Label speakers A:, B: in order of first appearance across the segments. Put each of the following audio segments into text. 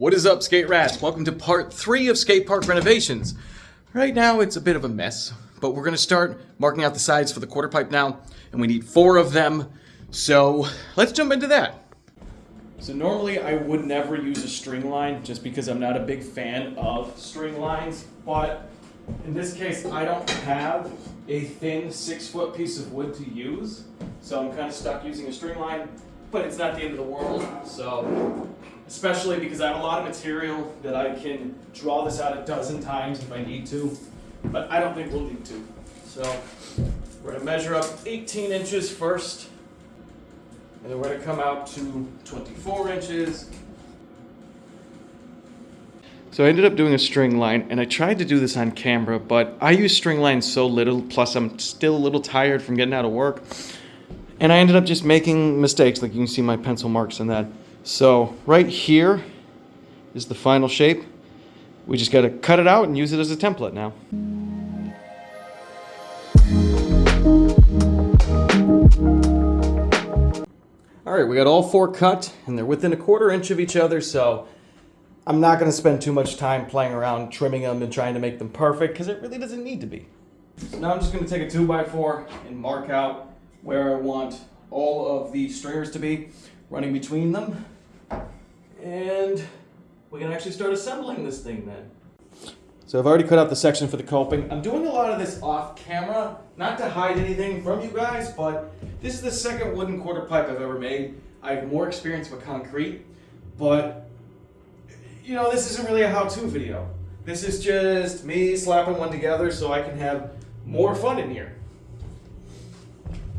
A: What is up, skate rats? Welcome to part 3 of skate park renovations. Right now it's a bit of a mess, but we're gonna start marking out the sides for the quarter pipe now, and we need 4 of them. So let's jump into that. So normally I would never use a string line just because I'm not a big fan of string lines, but in this case I don't have a thin 6-foot piece of wood to use, so I'm kind of stuck using a string line, but it's not the end of the world. So especially because I have a lot of material that I can draw this out a dozen times if I need to, but I don't think we'll need to. So we're gonna measure up 18 inches first, and then we're gonna come out to 24 inches. So I ended up doing a string line, and I tried to do this on camera, but I use string lines so little, plus I'm still a little tired from getting out of work, and I ended up just making mistakes, like you can see my pencil marks in that. So right here is the final shape. We just gotta cut it out and use it as a template now. All right, we got all 4 cut, and they're within a 1/4 inch of each other, so I'm not gonna spend too much time playing around trimming them and trying to make them perfect, because it really doesn't need to be. So now I'm just gonna take a 2x4 and mark out where I want all of the stringers to be, running between them. And we can actually start assembling this thing then. So I've already cut out the section for the coping. I'm doing a lot of this off camera, not to hide anything from you guys, but this is the second wooden quarter pipe I've ever made. I have more experience with concrete, but you know, this isn't really a how-to video. This is just me slapping one together so I can have more fun in here.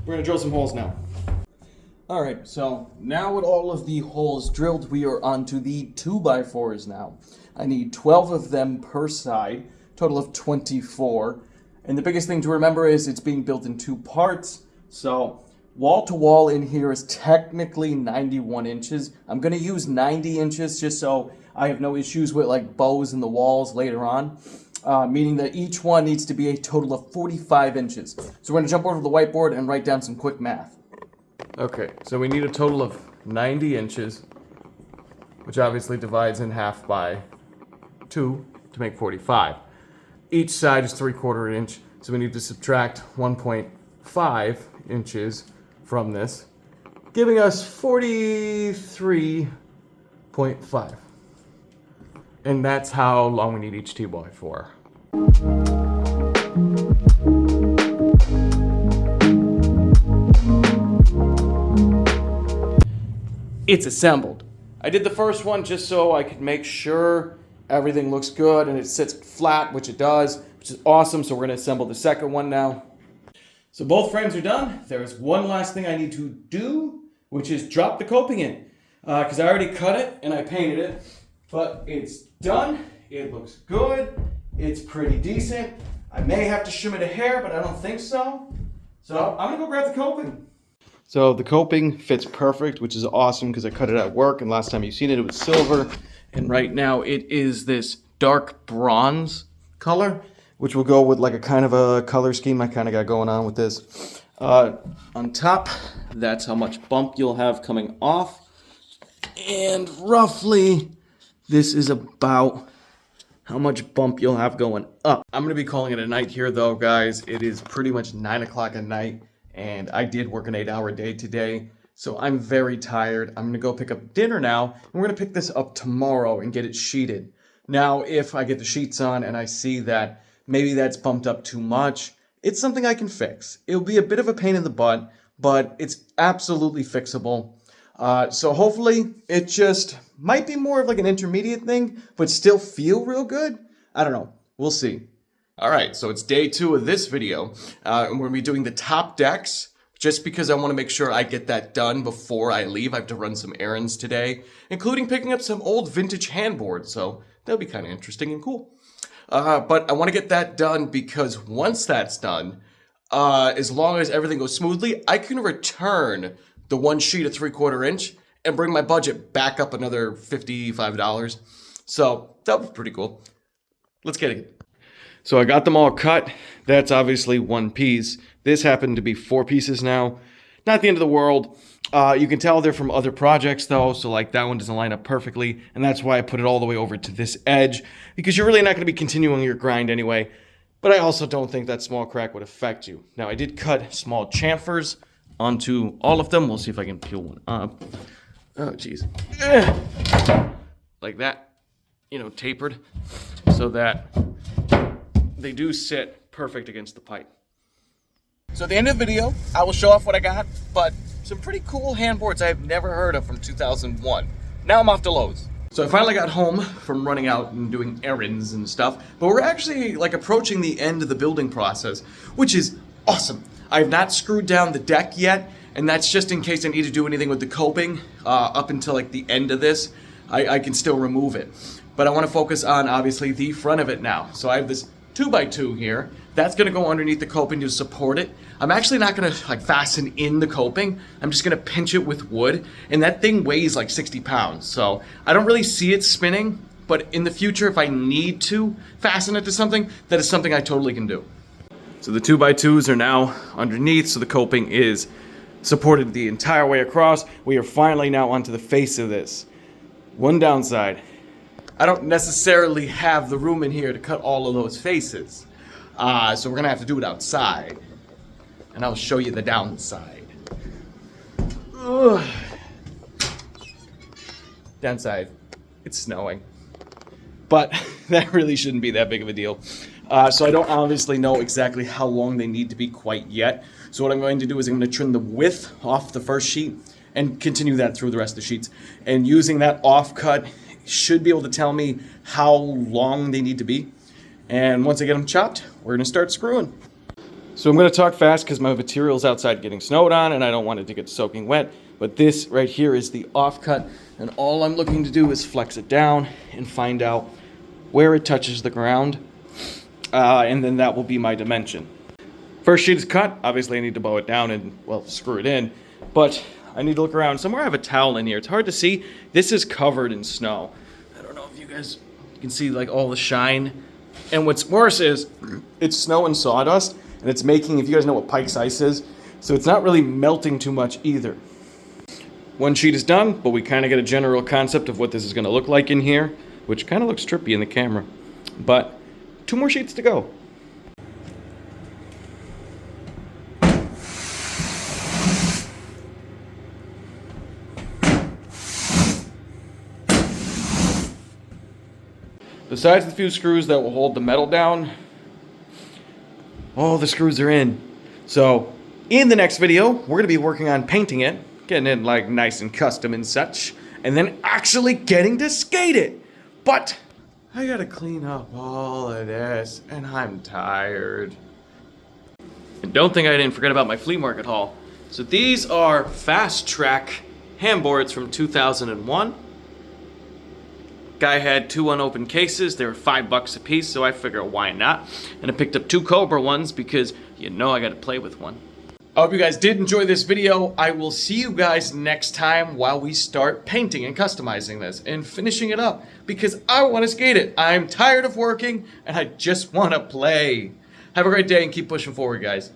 A: We're gonna drill some holes now. Alright, so now with all of the holes drilled, we are onto the 2x4s now. I need 12 of them per side, total of 24. And the biggest thing to remember is it's being built in 2 parts. So wall to wall in here is technically 91 inches. I'm going to use 90 inches just so I have no issues with like bows in the walls later on. Meaning that each one needs to be a total of 45 inches. So we're going to jump over to the whiteboard and write down some quick math. Okay, so we need a total of 90 inches, which obviously divides in half by 2 to make 45. Each side is 3/4 inch, so we need to subtract 1.5 inches from this, giving us 43.5. And that's how long we need each 2x4. It's assembled. I did the first one just so I could make sure everything looks good and it sits flat, which it does, which is awesome. So we're gonna assemble the second one now. So both frames are done. There's one last thing I need to do, which is drop the coping in. Because I already cut it and I painted it, but it's done. It looks good. It's pretty decent. I may have to shim it a hair, but I don't think so. So I'm gonna go grab the coping. So the coping fits perfect, which is awesome because I cut it at work, and last time you've seen it, it was silver. And right now it is this dark bronze color, which will go with like a kind of a color scheme I kind of got going on with this. On top, that's how much bump you'll have coming off. And roughly, this is about how much bump you'll have going up. I'm gonna be calling it a night here though, guys. It is pretty much 9 o'clock at night. And I did work an 8-hour day today, so I'm very tired. I'm gonna go pick up dinner now, and we're gonna pick this up tomorrow and get it sheeted. Now, if I get the sheets on and I see that maybe that's bumped up too much, it's something I can fix. It'll be a bit of a pain in the butt, but it's absolutely fixable. So hopefully it just might be more of like an intermediate thing, but still feel real good. I don't know, we'll see. All right, so it's day 2 of this video, and we're gonna be doing the top decks, just because I wanna make sure I get that done before I leave. I have to run some errands today, including picking up some old vintage handboards, so that'll be kind of interesting and cool. But I wanna get that done because once that's done, as long as everything goes smoothly, I can return the one sheet of 3/4 inch and bring my budget back up another $55. So that would be pretty cool. Let's get it. So I got them all cut. That's obviously one piece. This happened to be 4 pieces now. Not the end of the world. You can tell they're from other projects though, so like that one doesn't line up perfectly, and that's why I put it all the way over to this edge, because you're really not going to be continuing your grind anyway. But I also don't think that small crack would affect you. Now I did cut small chamfers onto all of them. We'll see if I can peel one up. Oh jeez. Like that, you know, tapered, so that they do sit perfect against the pipe. So at the end of the video, I will show off what I got, but some pretty cool handboards I've never heard of from 2001. Now I'm off to Lowe's. So I finally got home from running out and doing errands and stuff, but we're actually like approaching the end of the building process, which is awesome. I've not screwed down the deck yet, and that's just in case I need to do anything with the coping up until like the end of this. I can still remove it. But I want to focus on obviously the front of it now. So I have this 2x2 here. That's going to go underneath the coping to support it. I'm actually not going to like fasten in the coping. I'm just going to pinch it with wood. And that thing weighs like 60 pounds. So I don't really see it spinning. But in the future, if I need to fasten it to something, that is something I totally can do. So the 2x2s are now underneath. So the coping is supported the entire way across. We are finally now onto the face of this. One downside. I don't necessarily have the room in here to cut all of those faces. So we're gonna have to do it outside. And I'll show you the downside. Ugh. Downside, it's snowing. But that really shouldn't be that big of a deal. So I don't obviously know exactly how long they need to be quite yet. So what I'm going to do is I'm going to trim the width off the first sheet and continue that through the rest of the sheets. And using that offcut should be able to tell me how long they need to be. And once I get them chopped, we're going to start screwing. So I'm going to talk fast because my material's outside getting snowed on and I don't want it to get soaking wet. But this right here is the offcut, and all I'm looking to do is flex it down and find out where it touches the ground. And then that will be my dimension. First sheet is cut. Obviously I need to bow it down and, well, screw it in. But I need to look around. Somewhere I have a towel in here. It's hard to see. This is covered in snow. I don't know if you guys can see like all the shine. And what's worse is it's snow and sawdust, and it's making, if you guys know what Pike's ice is, so it's not really melting too much either. One sheet is done, but we kind of get a general concept of what this is going to look like in here, which kind of looks trippy in the camera. But 2 more sheets to go. Besides the few screws that will hold the metal down, all the screws are in. So in the next video, we're going to be working on painting it, getting it like nice and custom and such, and then actually getting to skate it. But I got to clean up all of this, and I'm tired. And don't think I didn't forget about my flea market haul. So these are Fast Track handboards from 2001. Guy had 2 unopened cases. They were $5 a piece, so I figured why not. And I picked up 2 Cobra ones because you know I got to play with one. I hope you guys did enjoy this video. I will see you guys next time while we start painting and customizing this and finishing it up, because I want to skate it. I'm tired of working and I just want to play. Have a great day and keep pushing forward, guys.